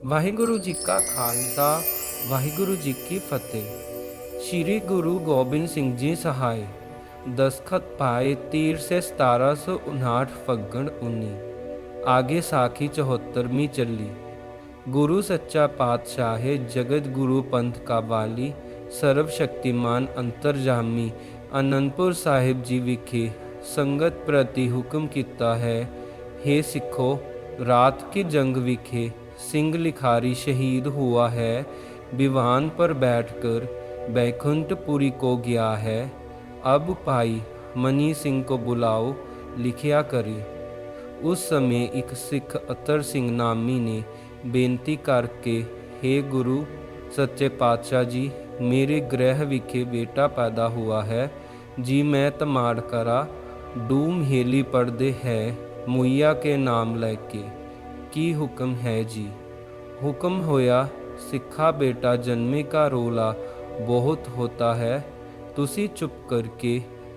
ਵਾਹਿਗੁਰੂ ਜੀ ਕਾ ਖਾਲਸਾ ਵਾਹਿਗੁਰੂ ਜੀ ਕੀ ਫਤਿਹ। श्री गुरु गोबिंद सिंह जी सहाय। दस्खत पाए तीर से 1759 फग्गण 19। आगे साखी 74वीं चली। गुरु सच्चा पातशाह जगत गुरु पंथ का वाली सर्वशक्तिमान अंतरजामी आनंदपुर साहिब जी विखे संगत प्रति हुक्म किता है। हे सिखो, रात की जंग विखे सिंह लिखारी शहीद हुआ है। विवान पर बैठकर बैकुंठपुरी को गया है। अब भाई मनी सिंह को बुलाओ, लिखिया करे। उस समय एक सिख अतर सिंह नामी ने बेनती करके, हे गुरु सच्चे पातशाह जी, मेरे गृह विखे बेटा पैदा हुआ है जी। मैं तमाड़ करा डूम हेली पढ़दे है मुइया के नाम लेके। की हुक्म है जी। हुक्म होया, सिखा बेटा जन्मे का रोला बहुत होता है। तुसी चुप करके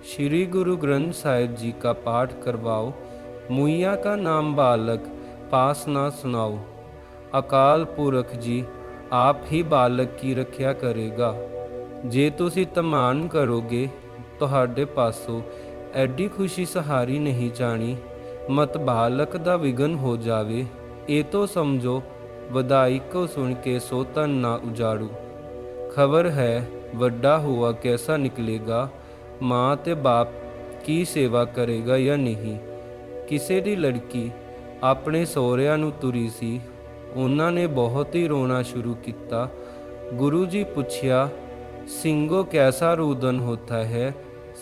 श्री गुरु ग्रंथ साहिब जी का पाठ करवाओ। मुइया का नाम बालक पास ना सुनाओ। अकाल पुरख जी आप ही बालक की रक्षा करेगा। जे तुसी तमान करोगे तुहाडे पासों एडी खुशी सहारी नहीं जानी। मत बालक दा विघन हो जावे। ये तो समझो वधाई को सुन के सोतन ना उजाड़ू। खबर है वड्डा हुआ कैसा निकलेगा। माँ ते बाप की सेवा करेगा या नहीं। किसी दी लड़की अपने सहुरिਆਂ ਨੂੰ ਤੁਰੀ ਸੀ। ਉਹਨਾਂ ਨੇ ਬਹੁਤ ਹੀ ਰੋਣਾ शुरू किया। गुरु जी पुछया, सिंगो कैसा रुदन होता है।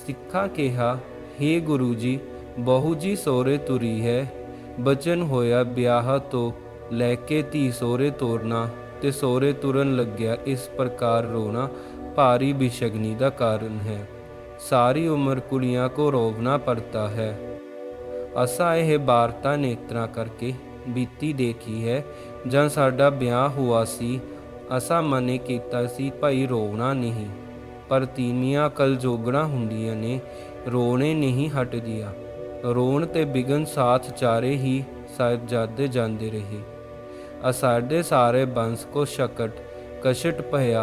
सिखा कहा, हे गुरु जी, बहू जी सहुरे तुरी है। बचन होया ब्याह तो लैके धी सोहरे तोरना ते सोहरे तुरन लग्या। इस प्रकार रोना भारी बिशगनी का कारण है। सारी उम्र कुड़ियां को रोवना पड़ता है। असा यह वार्ता नेत्रा करके बीती देखी है। जब साडा ब्याह हुआ सी असा मने कीता सी भाई रोवना नहीं, पर तीमियां कल जोगड़ा हुंदियां ने रोने नहीं हट दिया। रोण ते बिगन साथ चारे ही साहिबजादे जाते रहे। असाडे सारे बंस को शकट कशट पया।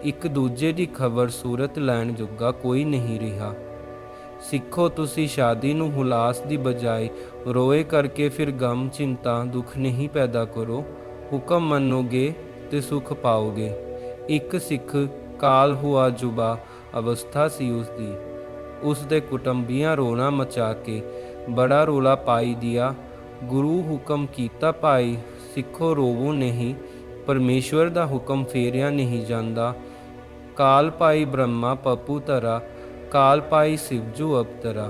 एक दूजे की खबर सूरत लैन जोगा कोई नहीं रहा। सिखो, तुसी शादी नूं हुलास की बजाय रोए करके फिर गम चिंता दुख नहीं पैदा करो। हुक्म मनोगे तो सुख पाओगे। एक सिख काल हुआ जुबा अवस्था सी उसदी। उसदे कुटुंबियां रोना मचा के बड़ा रोला पाई दिया। गुरु हुक्म कीता, भाई सिखो रोवो नहीं, परमेश्वर दा हुक्म फेरिया नहीं जांदा। काल पाई ब्रह्मा पप्पू तरा, काल पाई शिवजू अवतरा।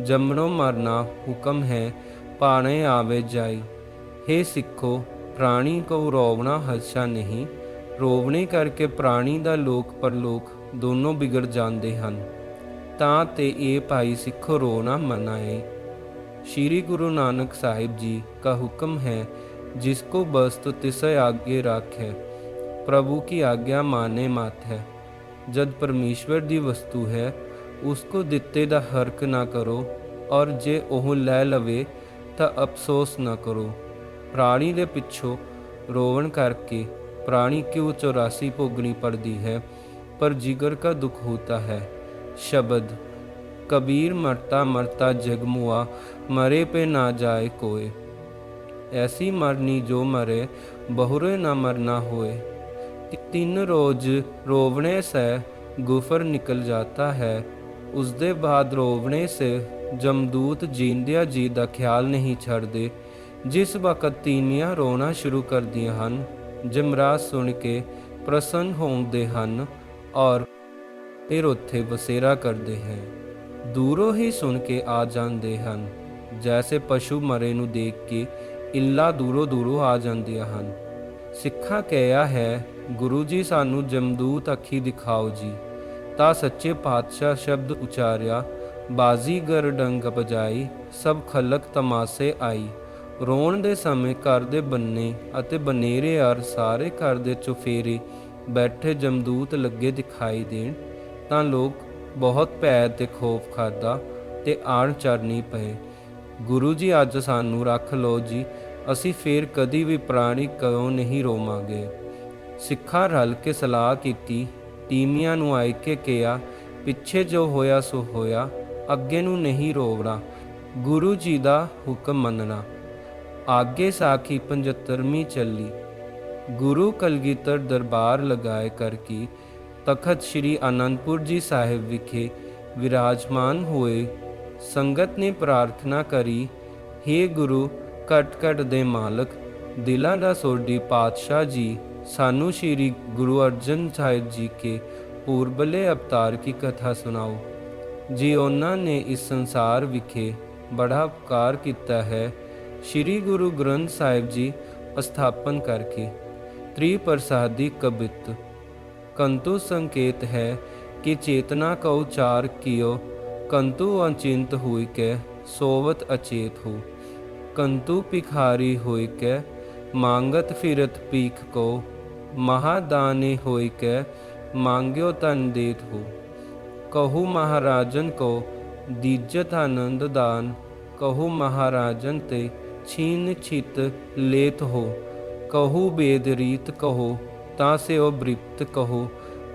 जमनो मरना हुक्म है, पाने आवे जाई। हे सिखो, प्राणी को रोवना हर्षा नहीं। रोवने करके प्राणी दा लोक परलोक दोनों बिगड़ जाते हैं। तां ते ये भाई सिखो रोना मनाए। श्री गुरु नानक साहिब जी का हुक्म है, जिसको बस्त तिसे आगे राखे। प्रभु की आज्ञा माने मत है। जद परमेश्वर दी वस्तु है उसको दिते दा हर्क ना करो, और जे ओह लै लवे तो अफसोस ना करो। प्राणी दे पिछों रोवन करके प्राणी क्यों 84 भोगनी पड़ती है, पर जिगर का दुख होता है। शब्द कबीर मरता मरता जगमुआ, मरे पे ना जाए कोय। ऐसी मरनी जो मरे बहुरे न मरना होए। 3 रोज रोवने से गुफर निकल जाता है। उसके बाद रोवने से जमदूत जींदिया जी का ख्याल नहीं छड़ते। जिस वक्त तीमियां रोना शुरू कर दियां हन, जमराज सुन के प्रसन्न होंदे हन और फिर उत्थे बसेरा करते हैं। दूरों ही सुन के आ जाते हैं। जैसे पशु मरे नूं देख के इल्ला दूरों दूरों आ जांदियां हन। सिखा कहा है, गुरु जी सानू जमदूत अखी दिखाओ जी। ता सच्चे पातशाह शब्द उचारिया, बाजीगर डंग बजाई, सब खलक तमाशे आई। रोण दे समय घर दे बन्ने अते बनेरे अर सारे घर दे चुफेरे बैठे जमदूत लगे दिखाई देण तां लोग बहुत भै ते खौफ खादा ते आण चरनी पए। गुरु जी अज सानू रख लो जी, ਅਸੀਂ ਫੇਰ ਕਦੀ ਵੀ ਪ੍ਰਾਣੀ ਕਿਉਂ ਨਹੀਂ ਰੋਵਾਂਗੇ। ਸਿੱਖਾਂ ਰਲ ਕੇ ਸਲਾਹ ਕੀਤੀ, ਤੀਮੀਆਂ ਨੂੰ ਆਏ ਕੇ ਕਿਹਾ, ਪਿੱਛੇ ਜੋ ਹੋਇਆ ਸੋ ਹੋਇਆ, ਅੱਗੇ ਨੂੰ ਨਹੀਂ ਰੋਵਣਾ, ਗੁਰੂ ਜੀ ਦਾ ਹੁਕਮ ਮੰਨਣਾ। ਆਗੇ ਸਾਖੀ 75ਵੀਂ ਚੱਲੀ। ਗੁਰੂ ਕਲਗੀਧਰ ਦਰਬਾਰ ਲਗਾਏ ਕਰਕੇ ਤਖਤ ਸ੍ਰੀ ਅਨੰਦਪੁਰ ਜੀ ਸਾਹਿਬ ਵਿਖੇ ਵਿਰਾਜਮਾਨ ਹੋਏ। ਸੰਗਤ ਨੇ ਪ੍ਰਾਰਥਨਾ ਕਰੀ, ਹੇ ਗੁਰੂ ਘਟ ਘਟ ਦੇ ਮਾਲਕ, ਦਿਲਾਂ ਦਾ ਸੋਢੀ ਪਾਤਸ਼ਾਹ ਜੀ, ਸਾਨੂੰ ਸ਼੍ਰੀ ਗੁਰੂ ਅਰਜਨ ਸਾਹਿਬ ਜੀ ਕੇ ਪੂਰਬਲੇ ਅਵਤਾਰ की कथा ਸੁਣਾਓ। ਜੀ ਉਹਨਾਂ ਨੇ ਇਸ ਸੰਸਾਰ ਵਿਖੇ ਬੜਾ ਉਪਕਾਰ ਕੀਤਾ ਹੈ। ਸ਼੍ਰੀ ਗੁਰੂ ਗ੍ਰੰਥ ਸਾਹਿਬ ਜੀ ਸਥਾਪਨ ਕਰਕੇ त्रिप्रसादी कबित कंतु संकेत है कि चेतना का उच्चार कियो, कंतु अचिंत हुई के सोवत अचेत हो, कंतु भिखारी हुई के मांगत फिरत पीख को, महादानी हुई के मांग्यो तन देत हो। कहु महाराजन को दीजत आनंद दान, कहु महाराजन ते छीन छित लेत हो। कहु बेद रीत कहो ता से ओ बृप्त कहो,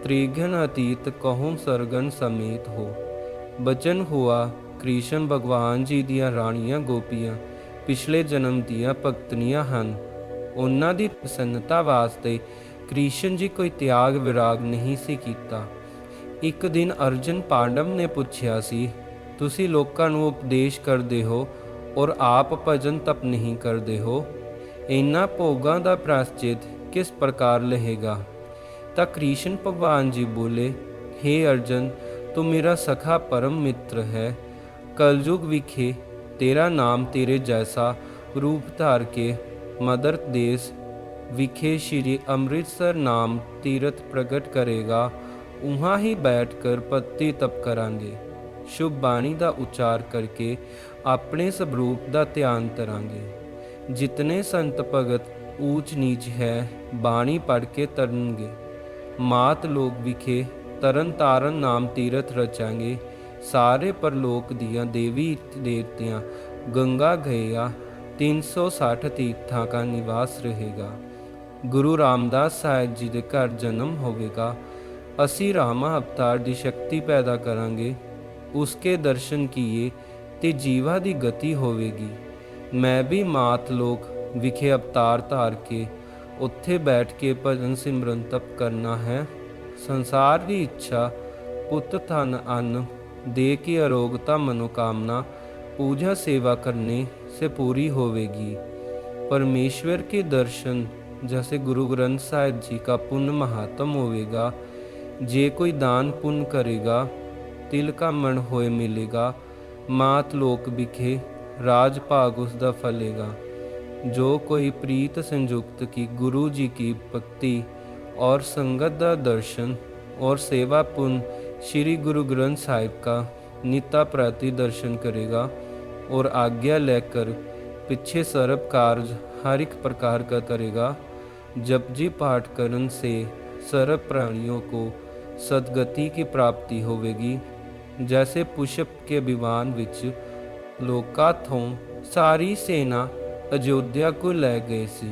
त्रिघन अतीत कहूँ सरगन समेत हो। बचन हुआ कृष्ण भगवान जी दियाँ राणियाँ गोपियाँ पिछले जन्म दियाँ भगतनियाँ हन। उन्हां दी प्रसन्नता वास्ते कृष्ण जी कोई त्याग विराग नहीं सी कीता। एक दिन अर्जुन पांडव ने पूछया सी, तुसी लोकां नूं उपदेश करदे हो और आप भजन तप नहीं करदे हो, इन्हां भोगां दा प्रायश्चित किस प्रकार लहेगा। ਤਾਂ कृष्ण भगवान जी बोले, हे अर्जुन, तू मेरा सखा परम मित्र है। कलयुग विखे तेरा नाम तेरे जैसा रूप धार के मदर देश विखे श्री अमृतसर नाम तीर्थ प्रगट करेगा, वहाँ ही बैठकर पत्ती तप करांगे, शुभ बाणी का उच्चार करके अपने स्वरूप का ध्यान करांगे। जितने संत भगत ऊंच नीच है बाणी पढ़ के तरनगे, मात लोक विखे तरन तारन नाम तीरथ रचांगे, सारे परलोक दियाँ देवी देवतियाँ गंगा गया 360 तीर्थां का निवास रहेगा। गुरु रामदास साहिब जी के घर जन्म होवेगा। असी रामा अवतार की शक्ति पैदा करांगे, उसके दर्शन किए ते जीवा की गति होवेगी। मैं भी मात लोक विखे अवतार धार के उत्थे बैठ के भजन सिमरन तप करना है। संसार की इच्छा पुत धन अन्न दे की अरोगता मनोकामना पूजा सेवा करने से पूरी होवेगी। परमेश्वर के दर्शन जैसे गुरु ग्रंथ साहिब जी का पुण्य महात्म होवेगा। जे कोई दान पुण्य करेगा तिल का मन होए मिलेगा। मात लोक विखे राज भाग उसका फलेगा। जो कोई प्रीत संयुक्त की गुरु जी की भक्ति और संगत का दर्शन और सेवा पुण्य श्री गुरु ग्रंथ साहिब का नित्य प्रति दर्शन करेगा और आज्ञा लेकर पीछे सर्व कार्य हर एक प्रकार का करेगा। जपजी पाठ करने से सर्व प्राणियों को सदगति की प्राप्ति होवेगी। जैसे पुष्प के विमान विच लोका थों सारी सेना अयोध्या को ले गए सी।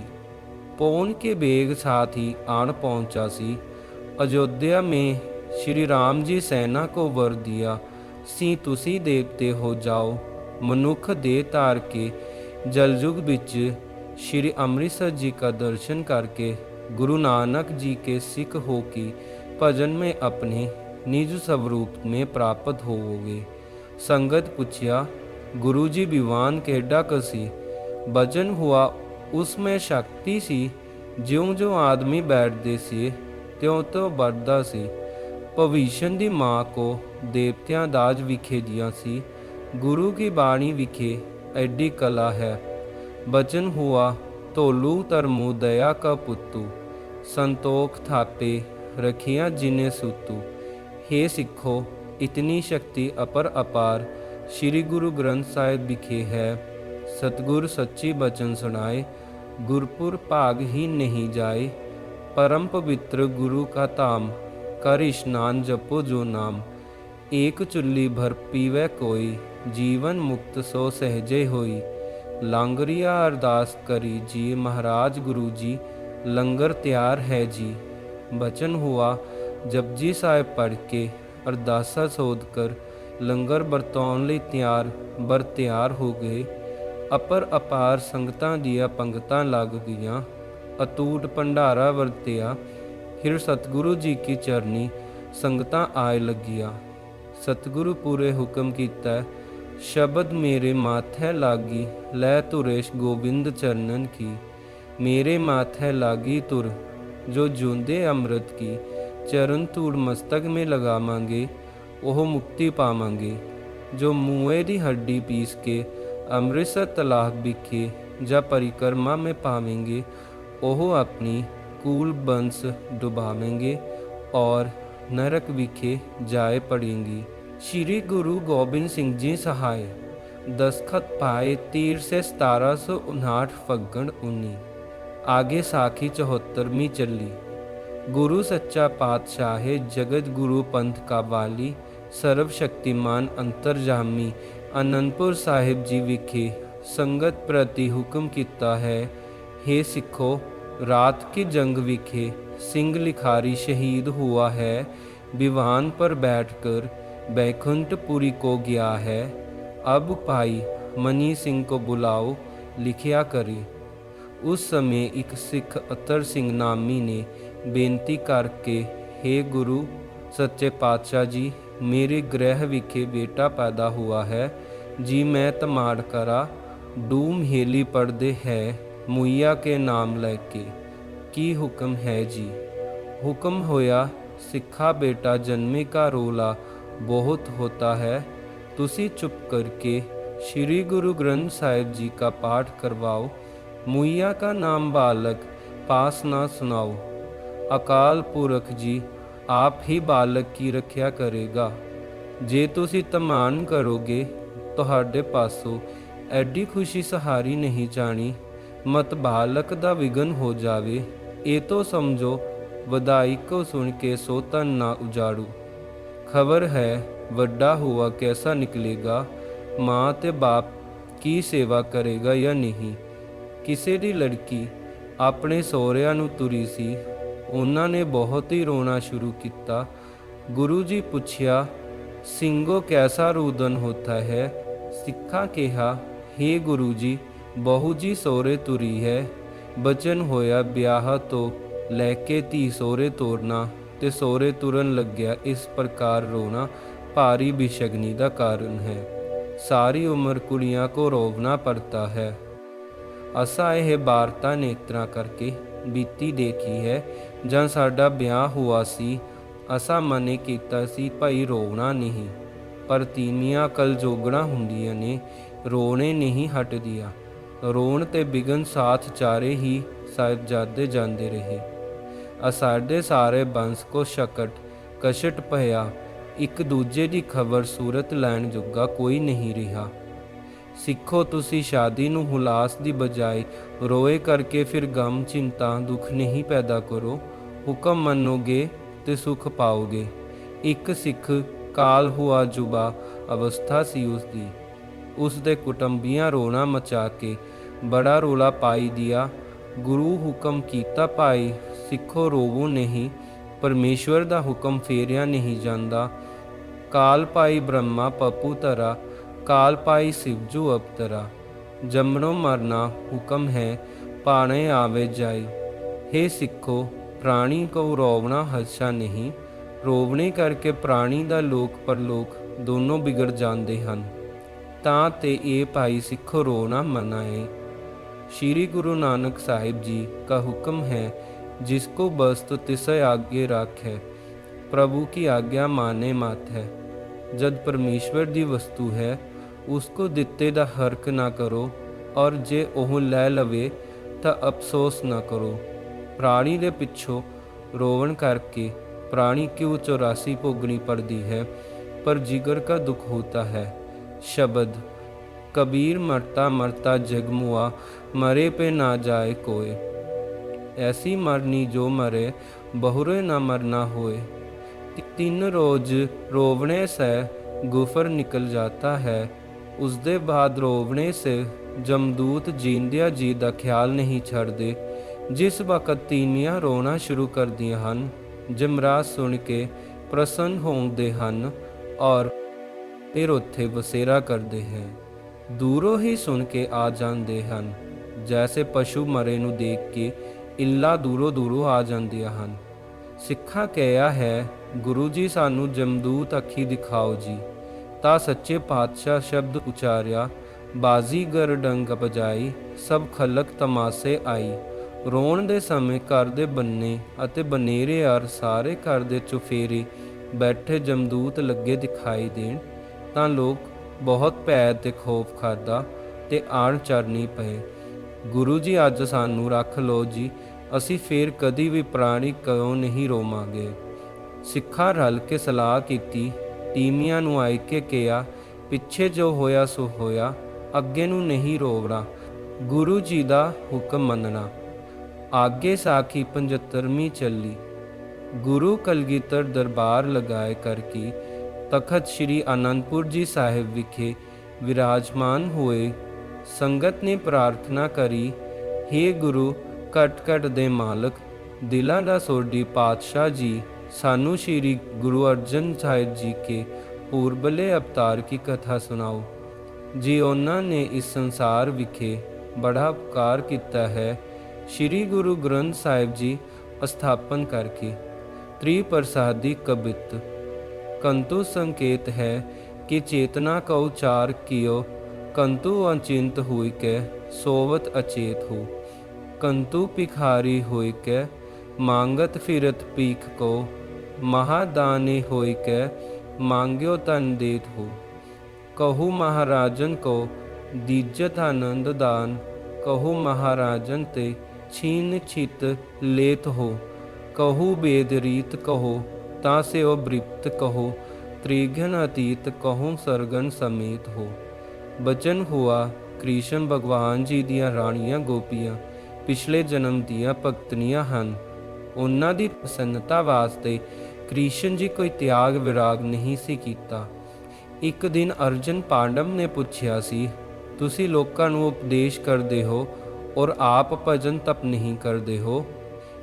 पौन के बेग साथ ही आन पहुंचा सी। अयोध्या में श्री राम जी सेना को वर दिया सी, तुसी देवते हो जाओ। मनुख दे तार के जलयुग बिच श्री अमृतसर जी का दर्शन करके गुरु नानक जी के सिख हो की भजन में अपने निज स्वरूप में प्राप्त होवोगे। संगत पूछया, गुरु जी विवान केडा कसी। भजन हुआ उसमें शक्ति सी, ज्यों ज्यों आदमी बैठते सी त्यों त्यों बढ़ता सी। भविष्य दी माँ को देवतियां दाज विखे दिया सी। गुरु की बाणी विखे एडी कला है। भजन हुआ तोलू धर्मो दया का पुत्तू, संतोख थापे रखिया जिने सुतू। हे सिखो, इतनी शक्ति अपर अपार श्री गुरु ग्रंथ साहिब विखे है। सतगुर सच्ची बचन सुनाए, गुरपुर भाग ही नहीं जाए। परम पवित्र गुरु का धाम, कर स्नान जपो जो नाम। एक चुल्ली भर पीवै कोई, जीवन मुक्त सो सहजे होई। ਲਾਂਗਰੀਆ ਅਰਦਾਸ ਕਰੀ ਜੀ ਮਹਾਰਾਜ ਗੁਰੂ ਜੀ ਲੰਗਰ ਤਿਆਰ ਹੈ ਜੀ। ਬਚਨ ਹੁਆ ਜਪਜੀ ਸਾਹਿਬ ਪੜ੍ਹ ਕੇ ਅਰਦਾਸਾ ਸੋਧ ਕਰ ਲੰਗਰ ਵਰਤਾਉਣ ਲਈ ਤਿਆਰ ਹੋ ਗਏ। ਅਪਾਰ ਸੰਗਤਾਂ ਦੀਆਂ ਪੰਗਤਾਂ ਲੱਗ ਗਈਆਂ। ਅਤੂਟ ਭੰਡਾਰਾ ਵਰਤਿਆ। ਫਿਰ ਸਤਿਗੁਰੂ ਜੀ ਕੀ ਚਰਨੀ ਸੰਗਤਾਂ ਆਏ ਲੱਗੀਆਂ। ਸਤਿਗੁਰੂ ਪੂਰੇ ਹੁਕਮ ਕੀਤਾ, ਸ਼ਬਦ ਮੇਰੇ ਮਾਥੈ ਲਾਗੀ ਲੈ ਧੁਰੇਸ਼ ਗੋਬਿੰਦ ਚਰਨਨ ਕੀ। ਮੇਰੇ ਮਾਥੈ ਲਾਗੀ ਤੁਰ ਜੋ ਜੂੰਦੇ ਅੰਮ੍ਰਿਤ ਕੀ। ਚਰਨ ਧੂੜ ਮਸਤਕ ਮੇ ਲਗਾਵਾਂਗੇ ਉਹ ਮੁਕਤੀ ਪਾਵਾਂਗੇ। ਜੋ ਮੂਏ ਦੀ ਹੱਡੀ ਪੀਸ ਕੇ ਅੰਮ੍ਰਿਤਸਰ ਤਲਾਬ ਵਿਖੇ ਜਾਂ परिक्रमा में पावेंगे ਉਹ ਆਪਣੀ ਕੂਲ ਬੰਸ ਡੁਬਾਵੇਂਗੇ ਔਰ ਨਰਕ ਵਿਖੇ ਜਾਏ ਪੜेंगी। श्री गुरु गोबिंद सिंह जी सहाय। दस्तखत पाए 13 से 1759 फग्गण 19। आगे साखी 74वीं चली। गुरु सच्चा पातशाह जगत गुरु पंथ का वाली सर्वशक्तिमान अंतरजामी आनंदपुर साहिब जी विखे संगत प्रति हुक्म किता है। हे सिखो, रात की जंग विखे सिंह लिखारी शहीद हुआ है। विवान पर बैठकर बैकुंठपुरी को गया है। अब भाई मनी सिंह को बुलाओ, लिखिया करे। उस समय एक सिख अतर सिंह नामी ने बेनती करके, हे गुरु सच्चे पातशाह जी, मेरे गृह विखे बेटा पैदा हुआ है जी। मैं तमाड़ करा डूम हेली पढ़दे है मुइया के नाम लेके। की हुक्म है जी। हुक्म होया सिखा बेटा जन्मे का रोला बहुत होता है। तुसी चुप करके श्री गुरु ग्रंथ साहिब जी का पाठ करवाओ। मुइया का नाम बालक पास ना सुनाओ। अकाल पुरख जी आप ही बालक की रक्षा करेगा। जे तुसी तमान करोगे ਤੁਹਾਡੇ ਪਾਸੋਂ ਐਡੀ खुशी सहारी नहीं जानी। मत बालक दा विघन हो जावे। ये तो समझो वधाई को सुन के सो तन ना उजाड़ू। खबर है ਵੱਡਾ हुआ कैसा निकलेगा। माँ ते बाप की सेवा करेगा या नहीं। ਕਿਸੇ ਦੀ ਲੜਕੀ ਆਪਣੇ ਸਹੁਰਿਆਂ ਨੂੰ ਤੁਰੀ ਸੀ। ਉਹਨਾਂ ਨੇ ਬਹੁਤ ਹੀ ਰੋਣਾ ਸ਼ੁਰੂ ਕੀਤਾ। ਗੁਰੂ ਜੀ ਪੁੱਛਿਆ, ਸਿੰਘੋ ਕੈਸਾ ਰੂਦਨ ਹੋਤਾ ਹੈ। ਸਿੱਖਾਂ ਕਿਹਾ, हे ਗੁਰੂ ਜੀ, ਬਹੂ ਜੀ ਸਹੁਰੇ ਤੁਰੀ ਹੈ। ਬਚਨ ਹੋਇਆ ਵਿਆਹ ਤੋਂ ਲੈ ਕੇ ਧੀ ਸਹੁਰੇ ਤੋਰਨਾ ਤੇ ਸਹੁਰੇ ਤੁਰਨ ਲੱਗਿਆ ਇਸ ਪ੍ਰਕਾਰ ਰੋਣਾ ਭਾਰੀ ਬਿਸ਼ਗਨੀ ਦਾ ਕਾਰਨ ਹੈ। ਸਾਰੀ ਉਮਰ ਕੁੜੀਆਂ ਕੋ ਰੋਵਣਾ ਪੜਤਾ ਹੈ। ਅਸਾਂ ਇਹ ਵਾਰਤਾ ਨੇਤਰਾਂ ਕਰਕੇ ਬੀਤੀ ਦੇਖੀ ਹੈ। ਜਦ ਸਾਡਾ ਵਿਆਹ ਹੋਇਆ ਸੀ ਅਸਾਂ ਮਨੇ ਕੀਤਾ ਸੀ ਭਾਈ ਰੋਵਣਾ ਨਹੀਂ, ਪਰ ਤੀਵੀਆਂ ਕਲ ਜੋਗਣਾ ਹੁੰਦੀਆਂ ਨੇ, ਰੋਣੇ ਨਹੀਂ ਹਟਦੀਆਂ। ਰੋਣ ਤੇ ਬਿਗਨ ਸਾਥ ਚਾਰੇ ਹੀ ਸਾਹਿਬਜ਼ਾਦੇ ਜਾਂਦੇ ਰਹੇ। ਸਾਡੇ ਸਾਰੇ ਬੰਸ ਕੋ ਸ਼ਕਟ ਕਸ਼ਟ ਪਿਆ। ਇੱਕ ਦੂਜੇ ਦੀ ਖਬਰ ਸੂਰਤ ਲੈਣ ਜੋਗਾ ਕੋਈ ਨਹੀਂ ਰਿਹਾ। ਸਿੱਖੋ, ਤੁਸੀਂ ਸ਼ਾਦੀ ਨੂੰ ਹੁਲਾਸ ਦੀ ਬਜਾਏ ਰੋਏ ਕਰਕੇ ਫਿਰ ਗਮ ਚਿੰਤਾ ਦੁੱਖ ਨਹੀਂ ਪੈਦਾ ਕਰੋ। ਹੁਕਮ ਮੰਨੋਗੇ ਤੇ ਸੁਖ ਪਾਓਗੇ। ਇੱਕ ਸਿੱਖ ਕਾਲ ਹੁਆ ਜੁਬਾ ਅਵਸਥਾ ਸੀ ਉਸਦੀ। ਉਸ ਦੇ ਕੁਟੰਬੀਆਂ ਰੋਣਾ ਮਚਾ ਕੇ ਬੜਾ ਰੋਲਾ ਪਾਈ ਦਿਆ। ਗੁਰੂ ਹੁਕਮ ਕੀਤਾ, ਭਾਈ ਸਿੱਖੋ ਰੋਵੋ ਨਹੀਂ, ਪਰਮੇਸ਼ਵਰ ਦਾ ਹੁਕਮ ਫੇਰਿਆ ਨਹੀਂ ਜਾਂਦਾ। ਕਾਲ ਪਾਈ ਬ੍ਰਹਮਾ ਪਪੂ ਤਰਾ, ਕਾਲ ਪਾਈ ਸਿਵਜੂ ਅਵਤਰਾ। ਜੰਮਣੋਂ ਮਰਨਾ ਹੁਕਮ ਹੈ, ਪਾਣੇ ਆਵੇ ਜਾਈ। हे ਸਿੱਖੋ, ਪ੍ਰਾਣੀ ਕੋ ਰੋਵਣਾ ਹੱਛਾ ਨਹੀਂ। ਰੋਵਣੇ ਕਰਕੇ ਪ੍ਰਾਣੀ ਦਾ ਲੋਕ ਪਰਲੋਕ ਦੋਨੋਂ ਵਿਗੜ ਜਾਂਦੇ ਹਨ। ਤਾਂ ਤੇ ਇਹ ਭਾਈ ਸਿੱਖੋ ਰੋਣਾ ਮਨਾ ਹੈ। श्री गुरु नानक साहिब जी का हुक्म है, जिसको बस्त तिसे आगे राखे। प्रभु की आज्ञा माने मात है। जद परमेश्वर दी वस्तु है उसको दिते दा हरक ना करो, और जे ओह लै लवे तां अफसोस ना करो। प्राणी दे पिछों रोवन करके प्राणी क्यों 84 भोगनी पड़ती है, पर जिगर का दुख होता है। शब्द कबीर मरता मरता जगमुआ, मरे पे ना जाए कोय। ऐसी मरनी जो मरे बहुरे ना मरना होए। 3 रोज रोवने से गुफर निकल जाता है, उसके बाद रोवने से ਜਮਦੂਤ ਜੀਂਦਿਆਂ ਜੀ ਦਾ ਖਿਆਲ ਨਹੀਂ ਛੱਡਦੇ। ਜਿਸ ਵਕਤ ਤੀਵੀਆਂ ਰੋਣਾ ਸ਼ੁਰੂ ਕਰਦੀਆਂ ਹਨ, ਜਮਰਾਜ ਸੁਣ ਕੇ ਪ੍ਰਸੰਨ ਹੁੰਦੇ ਹਨ ਔਰ ਫਿਰ ਉੱਥੇ ਬਸੇਰਾ ਕਰਦੇ ਹੈ। ਦੂਰੋਂ ਹੀ ਸੁਣ ਕੇ ਆ ਜਾਂਦੇ ਹਨ, ਜੈਸੇ ਪਸ਼ੂ ਮਰੇ ਨੂੰ ਦੇਖ ਕੇ ਇੱਲਾਂ ਦੂਰੋਂ ਦੂਰੋਂ ਆ ਜਾਂਦੀਆਂ ਹਨ। ਸਿੱਖਾਂ ਕਿਹਾ ਹੈ, ਗੁਰੂ ਜੀ ਸਾਨੂੰ ਜਮਦੂਤ ਅੱਖੀ ਦਿਖਾਓ ਜੀ। ਤਾਂ ਸੱਚੇ ਪਾਤਸ਼ਾਹ ਸ਼ਬਦ ਉਚਾਰਿਆ, ਬਾਜ਼ੀਗਰ ਡੰਗ ਬਜਾਈ, ਸਭ ਖਲਕ ਤਮਾਸੇ ਆਈ। ਰੋਣ ਦੇ ਸਮੇਂ ਘਰ ਦੇ ਬੰਨੇ ਅਤੇ ਬਨੇਰੇ ਔਰ ਸਾਰੇ ਘਰ ਦੇ ਚੁਫੇਰੇ ਬੈਠੇ ਜਮਦੂਤ ਲੱਗੇ ਦਿਖਾਈ ਦੇਣ ਤਾਂ ਲੋਕ ਬਹੁਤ ਭੈ ਤੇ ਖੌਫ ਖਾਦਾ ਤੇ ਆਣ ਚਰਨੀ ਪਏ। ਗੁਰੂ ਜੀ ਅੱਜ ਸਾਨੂੰ ਰੱਖ ਲਓ ਜੀ, ਅਸੀਂ ਫੇਰ ਕਦੀ ਵੀ ਪ੍ਰਾਣੀ ਕਿਉਂ ਨਹੀਂ ਰੋਵਾਂਗੇ। ਸਿੱਖਾਂ ਰਲ ਕੇ ਸਲਾਹ ਕੀਤੀ, ਤੀਵੀਆਂ ਨੂੰ ਆਇ ਕੇ ਕਿਹਾ, ਪਿੱਛੇ ਜੋ ਹੋਇਆ ਸੋ ਹੋਇਆ, ਅੱਗੇ ਨੂੰ ਨਹੀਂ ਰੋਵਣਾ, ਗੁਰੂ ਜੀ ਦਾ ਹੁਕਮ ਮੰਨਣਾ। ਆਗੇ ਸਾਖੀ 75ਵੀਂ ਚੱਲੀ। ਗੁਰੂ ਕਲਗੀਧਰ ਦਰਬਾਰ ਲਗਾਏ ਕਰਕੇ ਤਖਤ ਸ੍ਰੀ ਆਨੰਦਪੁਰ ਜੀ ਸਾਹਿਬ ਵਿਖੇ ਵਿਰਾਜਮਾਨ ਹੋਏ। ਸੰਗਤ ਨੇ ਪ੍ਰਾਰਥਨਾ ਕਰੀ, ਹੇ ਗੁਰੂ ਘਟ ਘਟ ਦੇ ਮਾਲਕ, ਦਿਲਾਂ ਦਾ ਸੋਢੀ ਪਾਤਸ਼ਾਹ ਜੀ, ਸਾਨੂੰ ਸ਼੍ਰੀ ਗੁਰੂ ਅਰਜਨ ਸਾਹਿਬ ਜੀ ਕੇ ਪੂਰਬਲੇ ਅਵਤਾਰ ਕੀ ਕਥਾ ਸੁਣਾਓ ਜੀ। ਉਹਨਾਂ ਨੇ ਇਸ ਸੰਸਾਰ ਵਿਖੇ ਬੜਾ ਉਪਕਾਰ ਕੀਤਾ ਹੈ। ਸ਼੍ਰੀ ਗੁਰੂ ਗ੍ਰੰਥ ਸਾਹਿਬ ਜੀ ਸਥਾਪਨ ਕਰਕੇ त्रिप्रसादी कबित कंतु संकेत है कि चेतना का उचार कियो, कंतु अचिंत हुई के सोवत अचेत हो, कंतु भिखारी हुई के मांगत फिरत पीख को, महादानी हुई के मांग्यो तन देत हो। कहु महाराजन को दीजत आनंद दान, कहु महाराजन ते छीन छित लेत हो। कहु वेद रीत कहो, तासे ओ बृप्त कहो, त्रिघन अतीत कहो सरगन समेत हो। बचन हुआ कृष्ण भगवान जी दियाँ राणियाँ गोपियाँ पिछले जन्म दियाँ भगतनियाँ ਹਨ। ਉਹਨਾਂ ਦੀ ਪ੍ਰਸੰਨਤਾ ਵਾਸਤੇ ਕ੍ਰਿਸ਼ਨ ਜੀ ਕੋਈ ਤਿਆਗ ਵਿਰਾਗ ਨਹੀਂ ਸੀ ਕੀਤਾ। ਇੱਕ ਦਿਨ ਅਰਜਨ ਪਾਂਡਵ ਨੇ ਪੁੱਛਿਆ ਸੀ, ਤੁਸੀਂ ਲੋਕਾਂ ਨੂੰ ਉਪਦੇਸ਼ ਕਰਦੇ ਹੋ ਔਰ ਆਪ ਭਜਨ ਤਪ ਨਹੀਂ ਕਰਦੇ ਹੋ,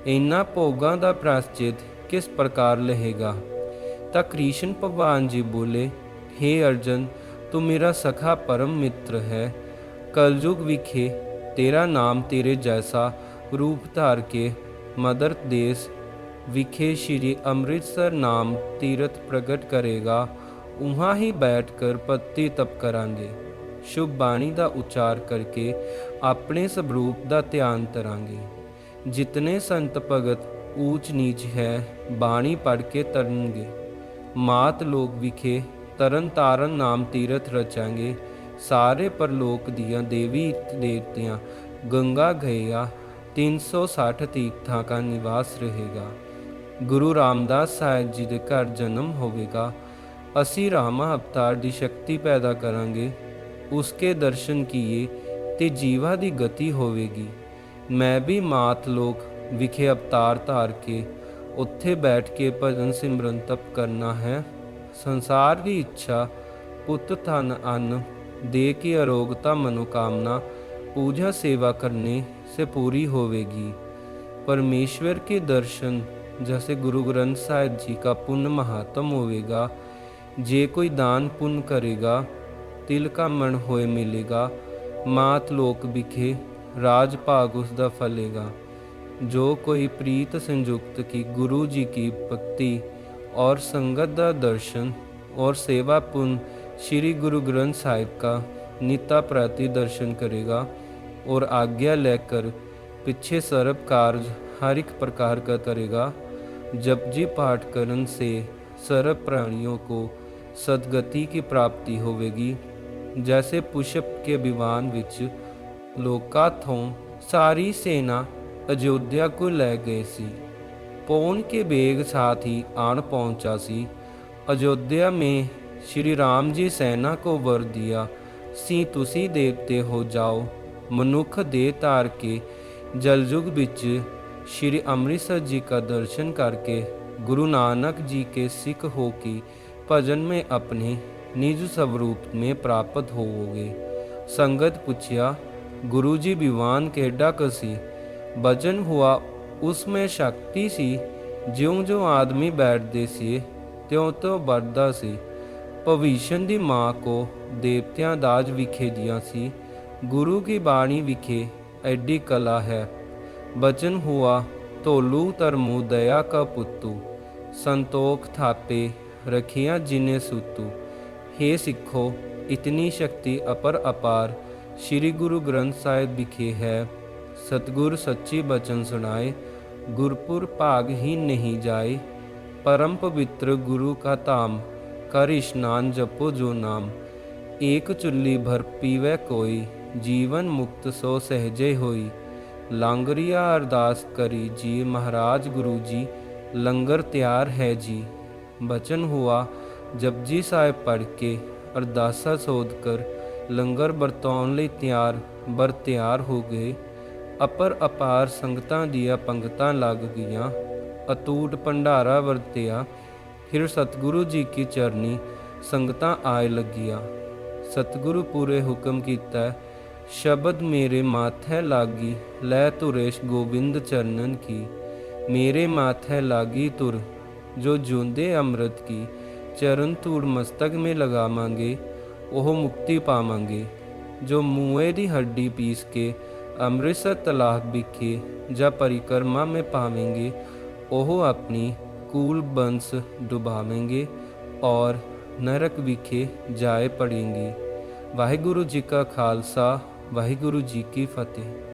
ਇਹਨਾਂ ਭੋਗਾਂ ਦਾ ਪ੍ਰਾਸ਼ਚਿਤ ਕਿਸ ਪ੍ਰਕਾਰ ਲਹੇਗਾ। ਤਾਂ ਕ੍ਰਿਸ਼ਨ ਭਗਵਾਨ ਜੀ ਬੋਲੇ, हे अर्जुन, तू मेरा सखा परम मित्र है। कलयुग विखे तेरा नाम तेरे जैसा रूप धार के मदर देश विखे श्री अमृतसर नाम तीर्थ प्रगट करेगा, उहाँ ही बैठ कर पत्ती तप करांगे। शुभ बाणी का उच्चार करके अपने स्वरूप का ध्यान करांगे। जितने संत भगत ऊंच नीच है, बाणी पढ़ के तरनगे। मात लोक विखे तरन तारन नाम तीरथ रचांगे। सारे परलोक दियाँ देवी देवतियाँ गंगा गया 360 तीर्थां का निवास रहेगा। गुरु रामदास साहिब जी के घर जन्म होवेगा। असी रामा अवतार की शक्ति पैदा करांगे। उसके दर्शन किए ते जीवा की गति होवेगी। मैं भी मात लोक विखे अवतार धार के उत्थे बैठ के भजन सिमरन तप करना है। संसार की इच्छा पुत धन अन्न दे की अरोगता मनोकामना पूजा सेवा करने से पूरी होवेगी। परमेश्वर के दर्शन जैसे गुरु ग्रंथ साहिब जी का पुण्य महात्म होवेगा। जे कोई दान पुण्य करेगा, तिल का मन होए मिलेगा। मात लोक विखे राज भाग उसका फलेगा। जो कोई प्रीत संयुक्त की गुरु जी की भक्ति और संगत का दर्शन और सेवा पुण्य श्री गुरु ग्रंथ साहिब का नित्य प्रति दर्शन करेगा और आज्ञा लेकर पीछे सर्व कार्य हर एक प्रकार का करेगा। जपजी पाठ करन से सर्व प्राणियों को सदगति की प्राप्ति होवेगी। जैसे पुष्प के विमान विच लोका थों सारी सेना अयोध्या को ले गए सी। पौन के बेग साथ ही आन पहुंचा सी। अयोध्या में श्री राम जी सेना को वर दिया सी, तुसी देवते हो जाओ। मनुख दे तार के जलयुग बिच श्री अमृतसर जी का दर्शन करके गुरु नानक जी के सिख हो के भजन में अपने निज स्वरूप में प्राप्त होवोगे। ਸੰਗਤ ਪੁੱਛਿਆ, ਗੁਰੂ ਜੀ ਵਿਵਾਨ ਕਿਹੜਾ ਕਸੀ। ਬਚਨ ਹੁਆ, ਉਸਮੇ ਸ਼ਕਤੀ ਸੀ। ਜਿਉਂ-ਜਿਉਂ ਆਦਮੀ ਬੈਠਦੇ ਸੀ ਤਿਉਂ-ਤਿਉਂ ਵੱਧਦਾ ਸੀ। ਭਵਿਸ਼ਨ ਦੀ ਮਾਂ ਕੋ ਦੇਵਤਿਆਂ ਦਾਜ ਵਿਖੇ ਦੀਆਂ ਸੀ। ਗੁਰੂ ਕੀ ਬਾਣੀ ਵਿਖੇ ਐਡੀ ਕਲਾ ਹੈ। ਬਚਨ ਹੁਆ, ਧੋਲੂ ਧਰਮੂ ਦਇਆ ਕਾ ਪੁੱਤੂ। ਸੰਤੋਖ ਥਾਪੇ ਰਖਿਆ ਜਿਨੇ ਸੁਤੂ। हे ਸਿੱਖੋ, ਇਤਨੀ ਸ਼ਕਤੀ ਅਪਾਰ ਸ੍ਰੀ ਗੁਰੂ ਗ੍ਰੰਥ ਸਾਹਿਬ ਵਿਖੇ ਹੈ। ਸਤਿਗੁਰ ਸੱਚੀ ਬਚਨ ਸੁਣਾਏ, ਗੁਰਪੁਰ ਭਾਗ ਹੀ ਨਹੀਂ ਜਾਏ। परम पवित्र गुरु का धाम, कर स्नान जपो जो नाम। एक चुल्ली भर पीवै कोई, जीवन मुक्त सो सहजे होई। लांगरिया अरदास करी जी, महाराज गुरु जी लंगर तैयार है जी। बचन हुआ, जपजी साहिब पढ़ के अरदासा सोध कर लंगर ਵਰਤਾਉਣ ਲਈ ਤਿਆਰ ਹੋ ਗਏ। ਅਪਾਰ ਸੰਗਤਾਂ ਦੀਆਂ ਪੰਗਤਾਂ ਲੱਗ ਗਈਆਂ। अटूट भंडारा वरतिया। फिर सतगुरु जी की चरनी संगतां आए लगिया। सतगुरु पूरे हुक्म कीता, शब्द मेरे माथे लागी लै तुरेश गोबिंद चरणन की। मेरे माथे लागी तुर जो जूंदे अमृत की। चरण धूड़ मस्तक में लगावांगे ओह मुक्ति पावांगे। जो मूए दी हड्डी पीस के अमृतसर तलाब विखे जा परिक्रमा में पावेंगे, ਉਹ ਆਪਣੀ ਕੂਲ ਬੰਸ ਡੁਬਾਵੇਂਗੇ ਔਰ ਨਰਕ ਵਿਖੇ ਜਾਏ ਪੜेंगे। ਵਾਹਿਗੁਰੂ ਜੀ ਕਾ ਖਾਲਸਾ, ਵਾਹਿਗੁਰੂ ਜੀ ਕੀ ਫਤਿਹ।